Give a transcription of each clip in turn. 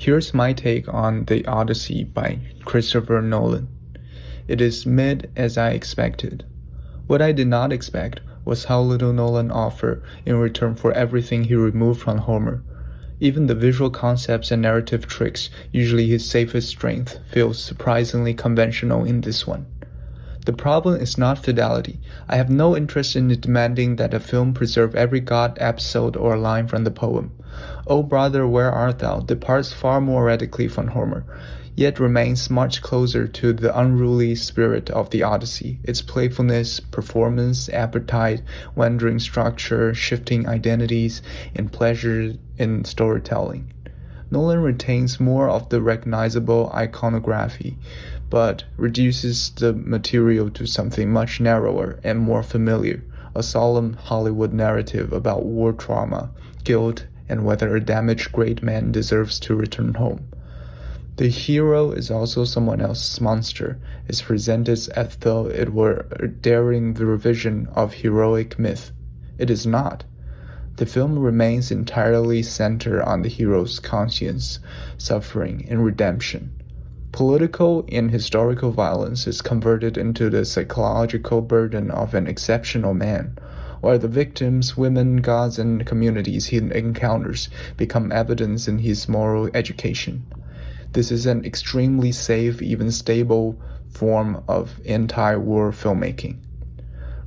Here's my take on The Odyssey by Christopher Nolan. It is mid as I expected. What I did not expect was how little Nolan offered in return for everything he removed from Homer. Even the visual concepts and narrative tricks, usually his safest strength, feel surprisingly conventional in this one. The problem is not fidelity. I have no interest in demanding that a film preserve every god, episode, or line from the poem. O Brother, Where Art Thou departs far more radically from Homer, yet remains much closer to the unruly spirit of the Odyssey, its playfulness, performance, appetite, wandering structure, shifting identities, and pleasure in storytelling. Nolan retains more of the recognizable iconography, but reduces the material to something much narrower and more familiar, a solemn Hollywood narrative about war trauma, guilt, and whether a damaged great man deserves to return home. The hero is also someone else's monster, is presented as though it were a daring revision of heroic myth. It is not. The film remains entirely centered on the hero's conscience, suffering, and redemption. Political and historical violence is converted into the psychological burden of an exceptional man, while the victims, women, gods, and communities he encounters become evidence in his moral education. This is an extremely safe, even stable form of anti-war filmmaking.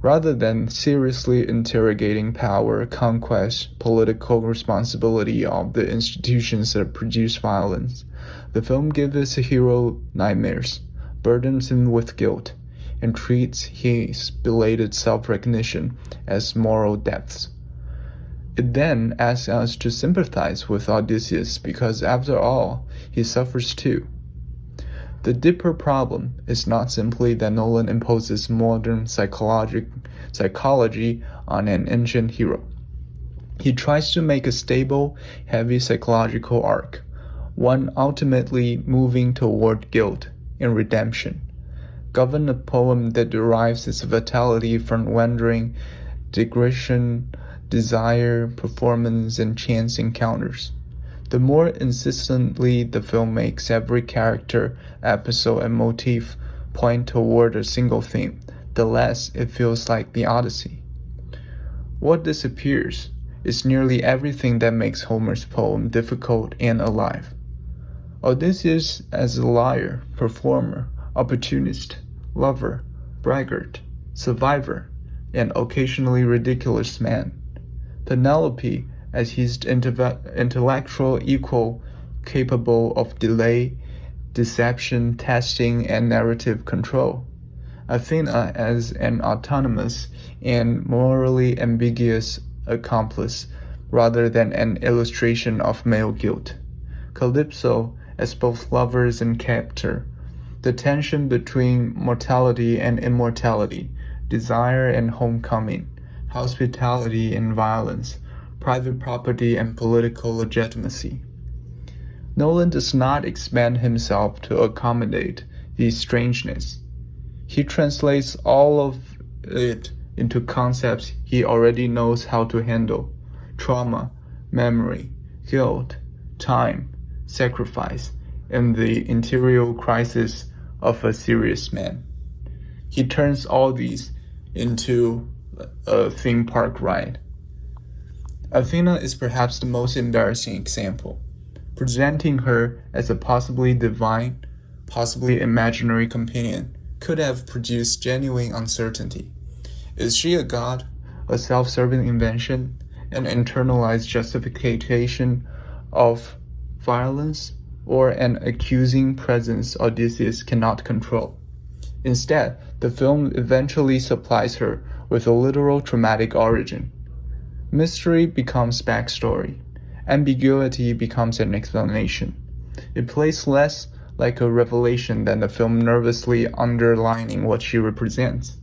Rather than seriously interrogating power, conquest, political responsibility of the institutions that produce violence, the film gives his hero nightmares, burdens him with guilt, and treats his belated self-recognition as moral depths. It then asks us to sympathize with Odysseus because, after all, he suffers too. The deeper problem is not simply that Nolan imposes modern psychology on an ancient hero. He tries to make a stable, heavy psychological arc, one ultimately moving toward guilt and redemption. Govern a poem that derives its vitality from wandering, digression, desire, performance, and chance encounters. The more insistently the film makes every character, episode, and motif point toward a single theme, the less it feels like the Odyssey. What disappears is nearly everything that makes Homer's poem difficult and alive. Odysseus as a liar, performer, opportunist, lover, braggart, survivor, and occasionally ridiculous man. Penelope as his intellectual equal, capable of delay, deception, testing, and narrative control. Athena as an autonomous and morally ambiguous accomplice rather than an illustration of male guilt. Calypso as both lovers and captor. The tension between mortality and immortality, desire and homecoming, hospitality and violence, private property and political legitimacy. Nolan does not expand himself to accommodate these strangeness. He translates all of it into concepts he already knows how to handle: trauma, memory, guilt, time, sacrifice, and the interior crisis of a serious man. He turns all these into a theme park ride. Athena is perhaps the most embarrassing example. Presenting her as a possibly divine, possibly imaginary companion could have produced genuine uncertainty. Is she a god, a self-serving invention, an internalized justification of violence, or an accusing presence Odysseus cannot control? Instead, the film eventually supplies her with a literal traumatic origin. Mystery becomes backstory. Ambiguity becomes an explanation. It plays less like a revelation than the film nervously underlining what she represents.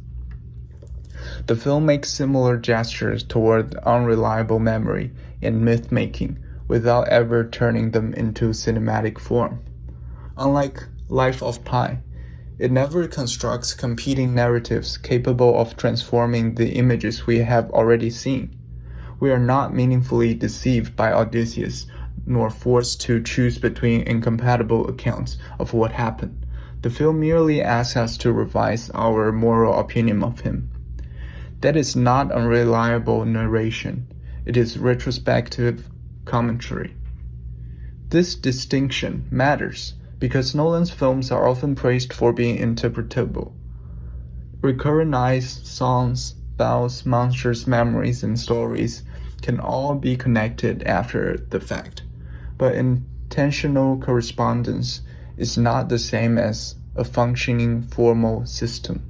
The film makes similar gestures toward unreliable memory and myth-making without ever turning them into cinematic form. Unlike Life of Pi, it never constructs competing narratives capable of transforming the images we have already seen. We are not meaningfully deceived by Odysseus, nor forced to choose between incompatible accounts of what happened. The film merely asks us to revise our moral opinion of him. That is not unreliable narration. It is retrospective commentary. This distinction matters because Nolan's films are often praised for being interpretable. Recurrent eyes, songs, bells, monsters, memories, and stories can all be connected after the fact, but intentional correspondence is not the same as a functioning formal system.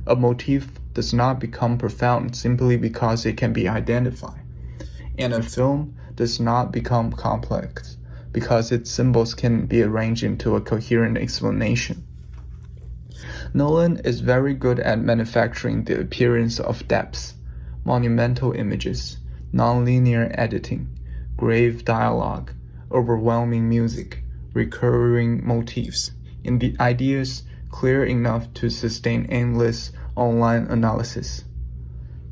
A motif does not become profound simply because it can be identified, and a film does not become complex because its symbols can be arranged into a coherent explanation. Nolan is very good at manufacturing the appearance of depths, monumental images, nonlinear editing, grave dialogue, overwhelming music, recurring motifs, and the ideas clear enough to sustain endless online analysis.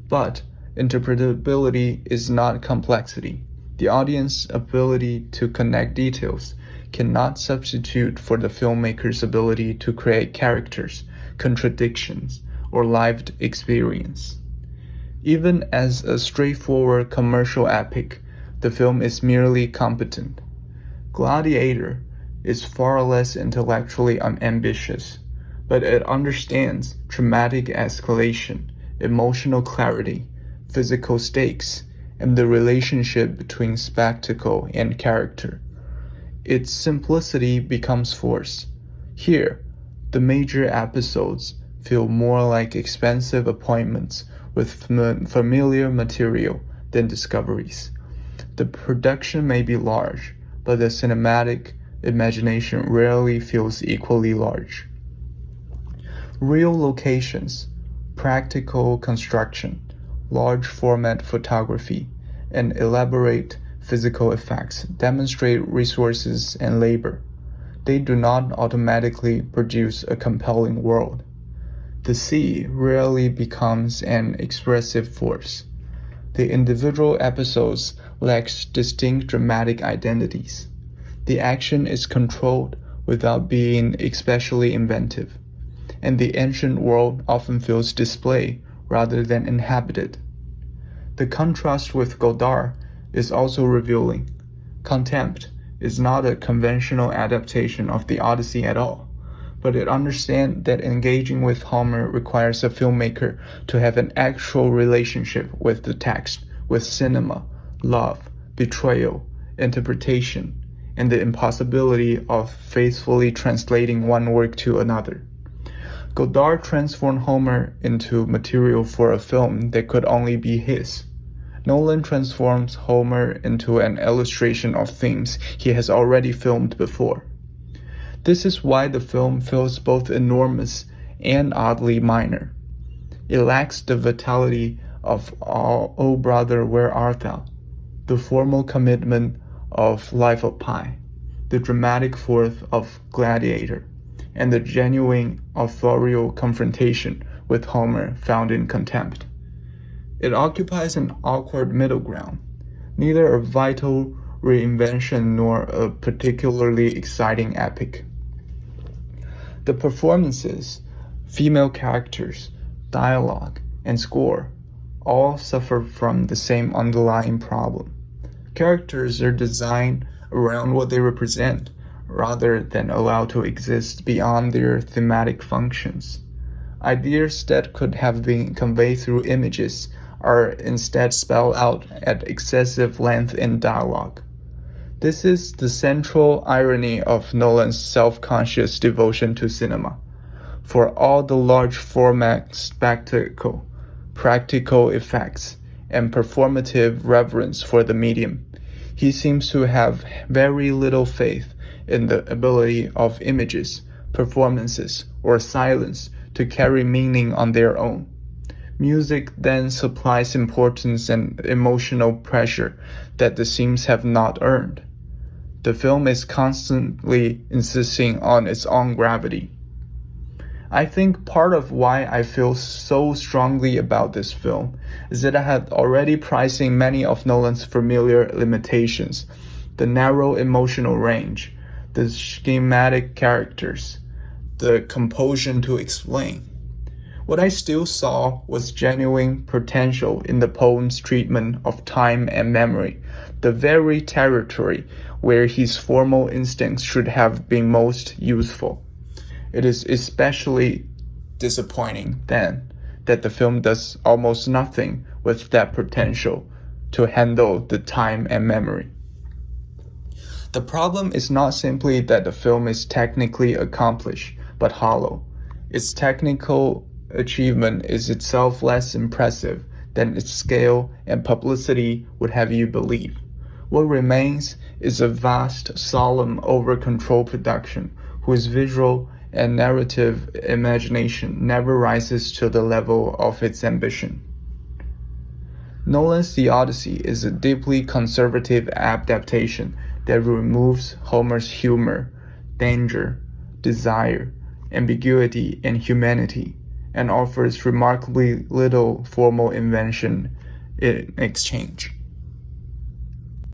But interpretability is not complexity. The audience's ability to connect details cannot substitute for the filmmaker's ability to create characters, contradictions, or lived experience. Even as a straightforward commercial epic, the film is merely competent. Gladiator is far less intellectually unambitious, but it understands dramatic escalation, emotional clarity, physical stakes, and the relationship between spectacle and character. Its simplicity becomes force. Here, the major episodes feel more like expensive appointments with familiar material than discoveries. The production may be large, but the cinematic imagination rarely feels equally large. Real locations, practical construction, large format photography, and elaborate physical effects demonstrate resources and labor. They do not automatically produce a compelling world. The sea rarely becomes an expressive force. The individual episodes lack distinct dramatic identities. The action is controlled without being especially inventive, and the ancient world often feels displayed rather than inhabited. The contrast with Godard is also revealing. Contempt is not a conventional adaptation of the Odyssey at all, but it understands that engaging with Homer requires a filmmaker to have an actual relationship with the text, with cinema, love, betrayal, interpretation, and the impossibility of faithfully translating one work to another. Godard transformed Homer into material for a film that could only be his. Nolan transforms Homer into an illustration of themes he has already filmed before. This is why the film feels both enormous and oddly minor. It lacks the vitality of Oh Brother, Where Art Thou?, the formal commitment of Life of Pi, the dramatic force of Gladiator, and the genuine authorial confrontation with Homer found in Contempt. It occupies an awkward middle ground, neither a vital reinvention nor a particularly exciting epic. The performances, female characters, dialogue, and score all suffer from the same underlying problem. Characters are designed around what they represent, rather than allowed to exist beyond their thematic functions. Ideas that could have been conveyed through images are instead spelled out at excessive length in dialogue. This is the central irony of Nolan's self-conscious devotion to cinema. For all the large format spectacle, practical effects, and performative reverence for the medium, he seems to have very little faith in the ability of images, performances, or silence to carry meaning on their own. Music then supplies importance and emotional pressure that the scenes have not earned. The film is constantly insisting on its own gravity. I think part of why I feel so strongly about this film is that I had already priced in many of Nolan's familiar limitations the narrow emotional range, the schematic characters, the compulsion to explain. What I still saw was genuine potential in the poem's treatment of time and memory, the very territory where his formal instincts should have been most useful. It is especially disappointing, then, that the film does almost nothing with that potential to handle the time and memory. The problem is not simply that the film is technically accomplished, but hollow. Its technical achievement is itself less impressive than its scale and publicity would have you believe. What remains is a vast, solemn, over-controlled production whose visual and narrative imagination never rises to the level of its ambition. Nolan's The Odyssey is a deeply conservative adaptation that removes Homer's humor, danger, desire, ambiguity, and humanity, and offers remarkably little formal invention in exchange.